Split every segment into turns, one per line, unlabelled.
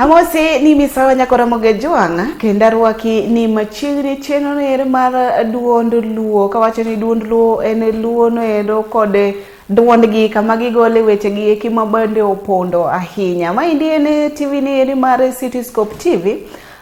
Amosi ni misawa nyakora mogejuanga kenda ruaki ni machiegni cheno ner mar duond luo kawacho ni duond luo en luo no endo kode duondgi kama gigole wechegi eki mabende opondo ahinya. Maendi en TV ni eri mar Cityscope TV.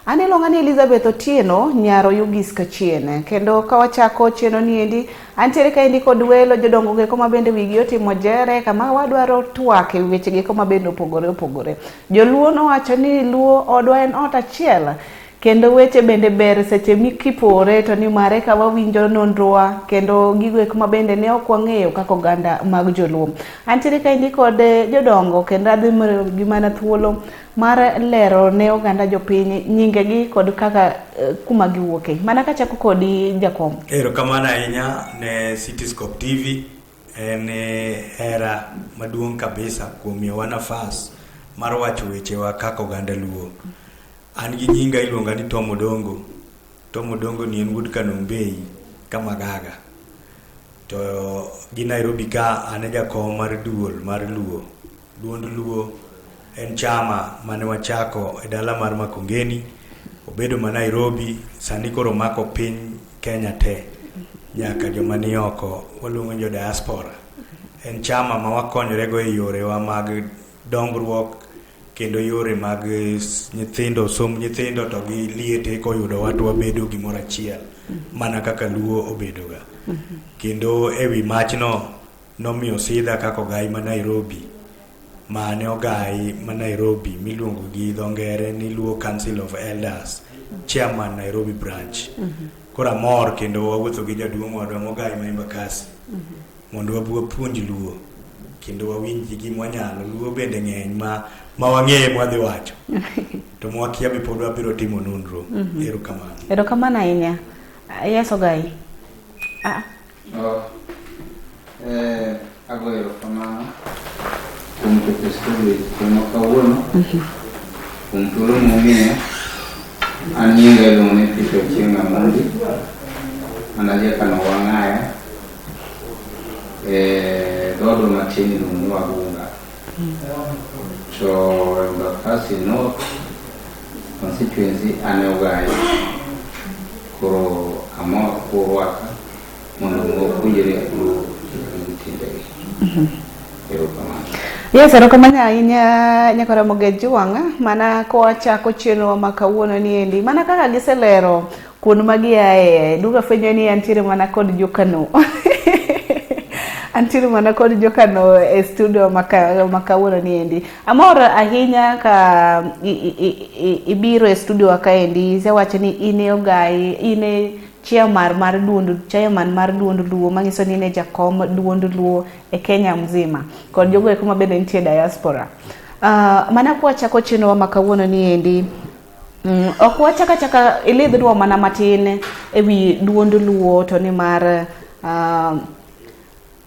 Anilonga ni Elizabeth Otieno nyaro Yugis Kachien kendo kawachako cheno ni endi antiere ka endi kod welo jodongo ge koma bende wigi otimo jere kama wadwaro twake weche ge koma bende opogore. Joluo no wacho ni luo odwa en ot achiel kendo weche bende ber seche mikipore to ni mare ka wawinjo nonroa kendo gigo koma bende ne ok wang'eyo kaka oganda mag joluo. Antiere ka endi kod jodongo kendo adhi gimana thuolo mar lero ne oganda jopiny nyingegi kod kaka kuma giwuoke. Mana ka chako kodi jakom.
Erokamano ahinya ne Cityscope TV en hera maduong' kabisa kuom miyowa nafas mar wacho wechewa kaka oganda luo. An gi nyinga iluonga ni Tom Odongo. Tom Odongo ni en wuod Kanombei kama Gaga. To gi Nairobi ka ane jakom mar duol mar luo. Duond luo en chama mane wachako e dala mar Makongeni, obedo ma Nairobi, sani koro mako piny Kenya te, nyaka joma ni oko, waluongo jo diaspora. En chama ma wakonyorego e yorewa mag dongruok kendo yore mag nyithindo, som nyithindo to gi liete koyudo watu wabedo gimoro achiel, mana kaka luo obedoga. Kendo ewi machno nomiyo sidha kaka ogai ma Nairobi. Mane ogai ma Nairobi miluongo gi dho ngere ni Luo Council of Elders, chairman Nairobi branch. Kora mor kendo wawuotho gi jaduong' wadwa mogai ma Embakasi. Mondo wapuonj luo kendo wawinj gima wanyalo. Luo bende ng'eny ma wang'e mwadhi wacho. To mwakia be pod wabiro timo nonro. Erokamano.
Erokamano ahinya. Yes ogai.
Ago erokamano. Kuom keto studio kuma kawuono kuom thuolo momiyo an nyinga iluongo ni Peter Ochieng' Amondi, an aja Kano Wang'aya e dhoodwa matin iluongo ni Wagunga. To Embakasi North constituency ane ogai, koro amor kurwaka mondo wapuonjre luo gi timbegi. Erokamano.
Yes, erokamano ahinya nyakora mogejuanga mana kowachako chenro ma kawuono ni endi mana kaka giselero kuond magiae duga fwenyo ni antiere mana kod jokano. Antiere mana kod jokano e studio makawuono ni endi. Amor ahinya ka ibiro e studio ka endi sewacho ni ine ogai ine chairman mar duond luo manyiso ni ne jakom duond luo e Kenya mzima kod jogo kuma bende nitie diaspora. Mana kwa chako chenro ma kawuono ni endi ok wachaka ilidhwa mana matin ewi duond luo to ni mar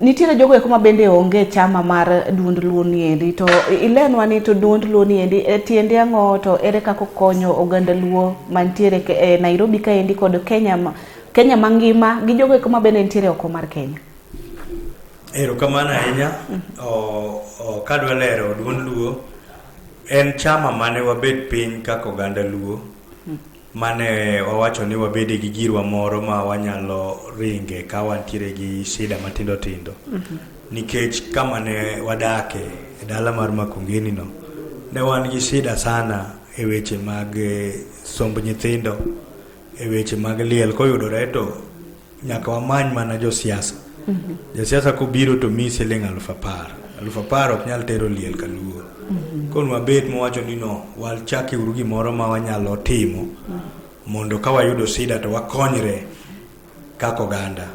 nitiere jogo kuma bende onge chama mar duond luo ni endi to ilenwa ni to duond luo ni endi tiende ang'o to ere kaka konyo oganda luo mantiere e Nairobi ka endi kod Kenya mangima gi jogo kuma bende nitiere oko mar Kenya.
Erokamano ahinya. Kadwa lero duond luo en chama mane wabed piny kaka oganda luo mane wawacho ni wabede gi girwa moro ma wanyalo ringe ka wantiere gi shida matindo tindo. Nikech kama ne wadake e dala mar Makongeni no ne wan gi shida sana e weche mag somb nyithindo, e weche mag liel koyudore to nyaka wamany mana josiasa. Josiasa kubiro to mi siling 10,000 ok nyal tero liel ka luo. Kono wabet mowacho ni no walchaki uru gimoro ma wanyalo timo mondo ka wayudo shida to wakonyre kaka oganda.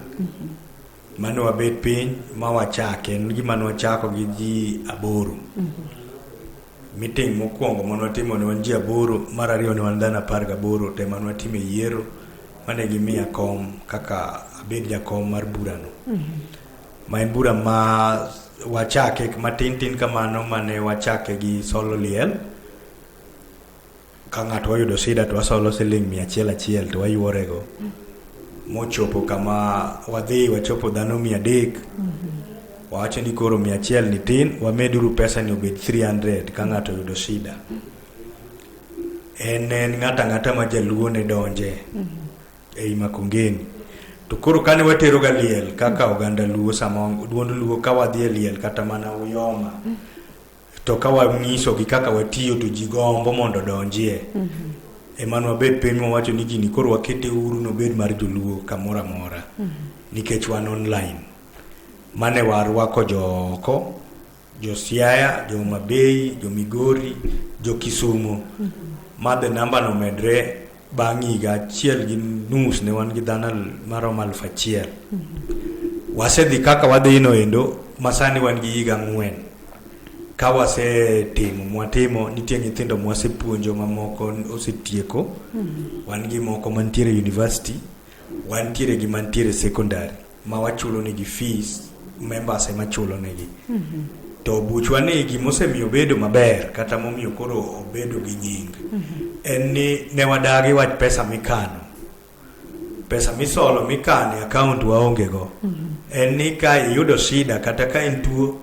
Mano wabet piny ma wachake en gima nwachako gi ji 8. Meeting mokwongo mane watimo ne wan ji 8, mar ariyo ne wan dhano 18 te mane watimo yiero mane gimiya kom kaka abed jakom mar burano. Ma en bura ma wachake matin kamano mane wachake gi solo liel. Ka ng'ato wayudo shida to wasolo siling 100 to wayuorego. Mochopo kama wadhi wachopo dhano 300. Wawacho ni koro 100 ni tin, wameduru pesa ni obed 300 ka ng'ato yudo shida. en ng'ata ma jaluo ne donje ei Makongeni. To koro kane watero ga liel kaka oganda luo sama duond luo ka wadhi e liel kata mana Uyoma to ka wanyiso gi kaka watiyo to ji gombo mondo donjie emano wabed piny wacho ni gini koro wakete uru no bed mar joluo kamora mora nikech wan online mane warwako joko jo Siaya, jo Mabei, jo Migori, jo Kisumu madhe namba no medre bang' higa achiel gi nus ne wan gi dhano maromo 1,000. Wasedhi kaka wadhi no endo masani wan gi higa 4 ka wasetimo mwatimo nitie nyithindo mwasepuonjo mamoko osetieko wan gi moko mantiere university wantiere gi mantiere secondary ma wachulo negi fees members ema chulo negi to buchwa ni gimosemiyo bedo maber kata momiyo koro obedo gi nying en ni ne wadagi wach pesa mikano pesa misolo mikane account waonge go en ni ka iyudo shida kata ka en tuo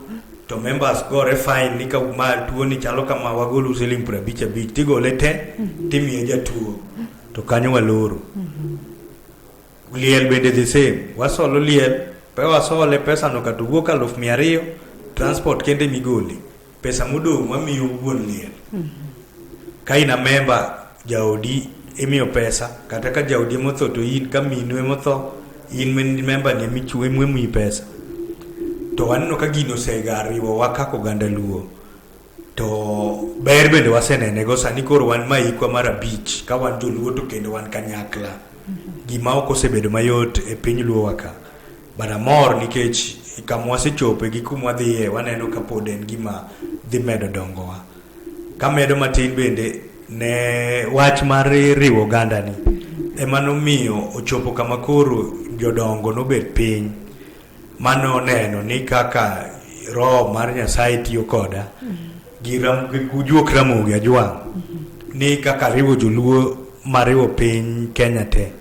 to members gore fine ni ka ma tuo ni chalo kama wagolu siling 55 tigole te timiye jatuo to kanyo waloro liel bende the same wasolo liel pe wasole pesa no katugo 200,000 transport kende migoli pesa modong wamiyo wuon liel ka ina member jaodi imiyo pesa kata ka jaodi motho to in ka minwe motho in member ne michwe mwi pesa to wanno ka gino segariwo wakako ganda luo to ber bende wasenene go sani koro wan maikwa mara beach ka wan joluo to kendo wan kanyakla gima ok osebedo mayot e piny luo waka baramor nikech kamwase chope gi kumwa dhiye waneno ka pod en gima dhi medo dongowa ka medo matin bende ne wach mar riwo ganda ni emano miyo ochopo kama koro jodongo nobet piny mano neno ni kaka roho mar Nyasaye tiyo koda gujuok ramogi ajwang ni kaka riwo joluo mariwo piny Kenya te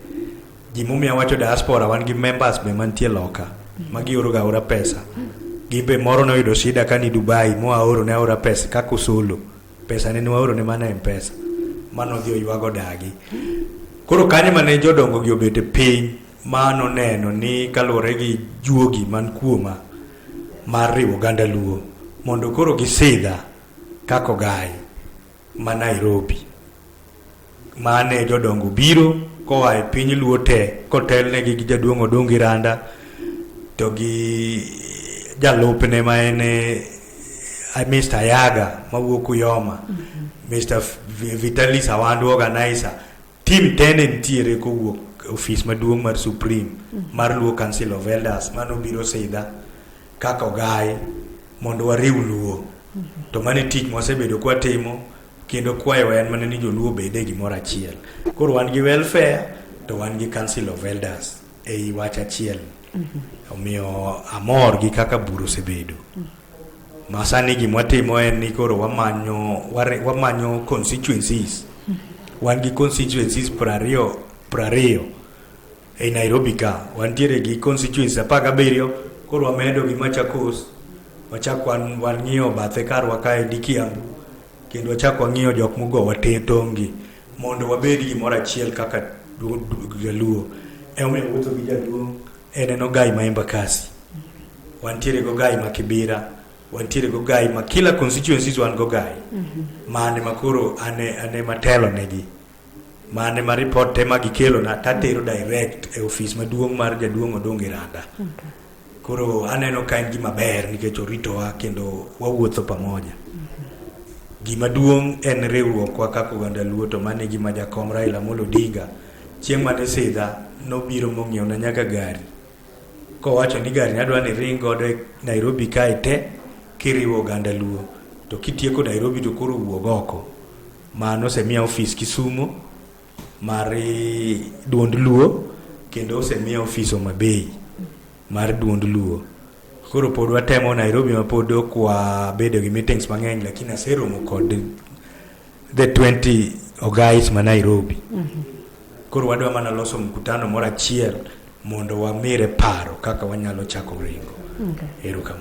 gimomiyo wacho diaspora wan gi members be mantie loka magioro ga ora pesa gimbe moro no yudo shida kani Dubai mo aoro ne ora pesa kako solo pesa ne waoro ne mana M-Pesa mano dhi oywago dagi koro kanye mane jodongo gi obete piny mano neno ni kalore gi juogi man kuoma mar riwo ganda luo mondo koro gisidha kako gai ma Nairobi mane jodongo biro koa e piny luo te kotelnegi gi jaduong' Odongi Randa to gi jalupne ma en Mr. Yaga mawuok Uyoma Mr. Vitalis Awandu organizer team tene ntiere kowuok office maduong' mar Supreme mar Luo Council of Elders mano biro sidha kaka ogai mondo wariw luo to mane tich mwasebedo kwa timo kendo kwayo en mane ni joluo bede gimoro achiel koro wan gi welfare to wan gi Council of Elders ei wach achiel omiyo amor gi kaka buro sebedo masani gimwatimo en ni koro wamanyo constituencies wan gi constituencies 20 ei Nairobi ka wantiere gi constituencies 17 koro wamedo gi Machakos wachak wan ng'iyo bathe karwa kae di Kiambu kendo wachak wang'iyo jok mogowa tongi mondo wabed gimoro achiel kaka jaluo omiyo wuotho gi jaduong' en Ogai ma Embakasi wantiere go Ogai ma Kibira wantiere go Ogai ma kila constituencies wan go Ogai mane makoro ane matelo negi mane ma report tema gikelo na tatero direct e office maduong' mar jaduong' Odongi Randa koro aneno ka en gima ber nikech oritowa kendo wawuotho pamoja gima duong' en riwruok wa kaka oganda luo to mane gima jakom Raila Amolo Odinga chieng' mane sidha nobiro mong'iewo na nyaka gari kowacho ni gari adwa ni ring godo e Nairobi kae te kiriwo oganda luo to kitieko Nairobi to koro wuog oko mano osemiya office Kisumu mar duond luo kendo osemiya office Mabei mar duond luo koro pod watemo Nairobi ma pod okwa bedo gi meetings mang'eny lakini aseromo kod the 20 Ogais ma Nairobi koro wadwa mana loso mkutano moro achiel mondo wamire paro kaka wanyalo chako ringo.